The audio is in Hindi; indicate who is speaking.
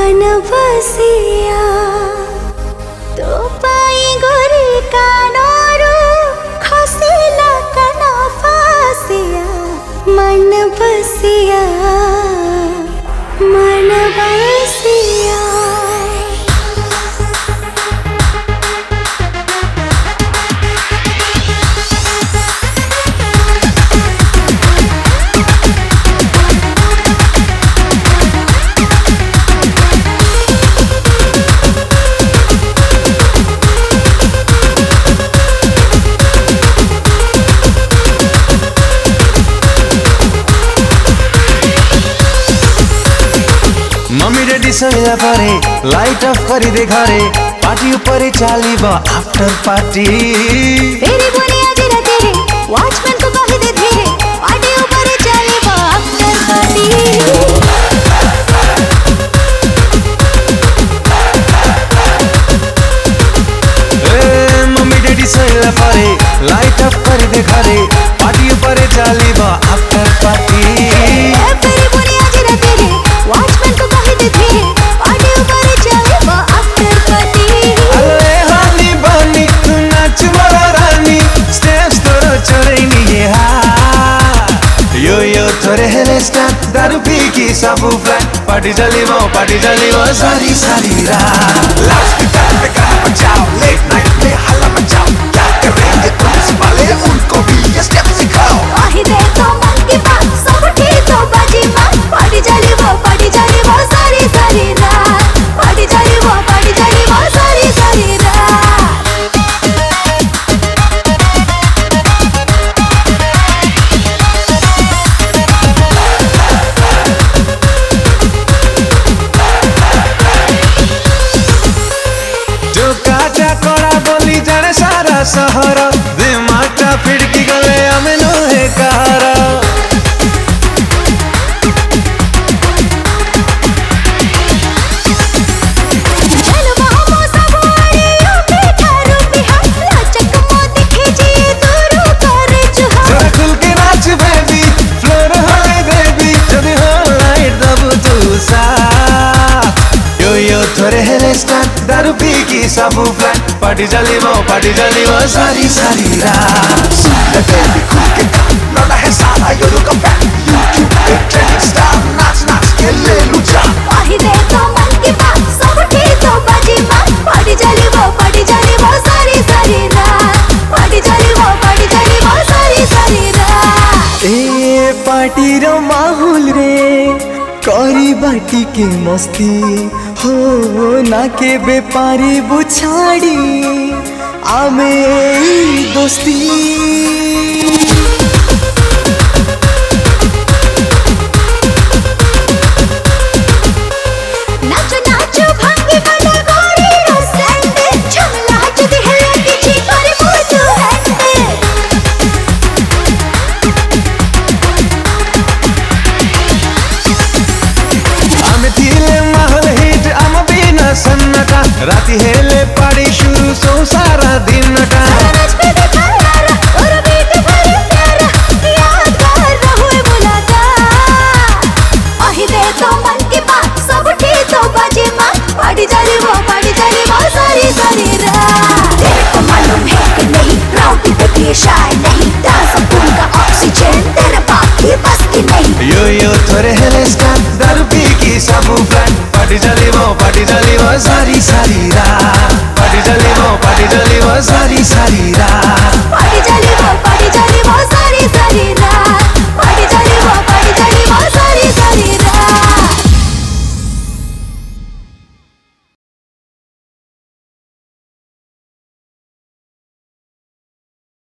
Speaker 1: मन बसिया तो पाई गोरी कानरू खसिला कना फासिया मन बसिया मन बसिया।
Speaker 2: मम्मी डैडी सरिया परे लाइट ऑफ करी दे घरे पार्टी ऊपर चलीबा आफ्टर पार्टी।
Speaker 1: तेरी बोली आज रात रे वॉचमैन को कह दे धीरे पार्टी ऊपर चलीबा आफ्टर पार्टी।
Speaker 2: ए मम्मी डैडी सरिया परे लाइट ऑफ करी दे घरे पार्टी ऊपर चलीबा आफ्टर पार्टी।
Speaker 1: तेरी बोली आज रात रे वॉचमैन को कह दे धीरे पार्टी ऊपर चलीबा आफ्टर पार्टी।
Speaker 2: अरे हानी बानी तू नाच मोरा रानी स्टेज तोरो चढ़ैनी ये हा यो यो थोरे हेले स्टार्ट दारू पी की सबू फ्लैट पार्टी चलीबो सारी सारी रात। लास्ट टाइम पे गाना बजाओ लेट नाइट में हल्ला मचाओ क्या करेंगे पुलिस वाले उनको भी ये स्टेप सिखाओ।
Speaker 1: आही दे तो मन की बात सब ठीक तो बाजी मां पार्टी चलीबो सारी सारी रात पार्टी चलीबो सारी सारी रात।
Speaker 2: जो काटा कोड़ा बोली जाने सारा सहर दिमागटा फिड़की गले हमें लोहे कार। थोरे हेले स्टार्ट दारू पी की सबू फ्लैट पार्टी चलीबो सारी सारी रात। लगे भी खुल के काम लौटा है सारा यो लुक बैक यूट्यूब पे ट्रेंडिंग स्टार नाच के ले लूं जान।
Speaker 1: आही दे तो मन की बात सब ठीक तो बाजी मां पार्टी चलीबो सारी सारी रात पार्टी चलीबो सारी सारी रात।
Speaker 3: ए पार्टी रो माहौल रे करी बाटी के मस्ती हो ना के बेपारी बुछाड़ी आमे दोस्ती।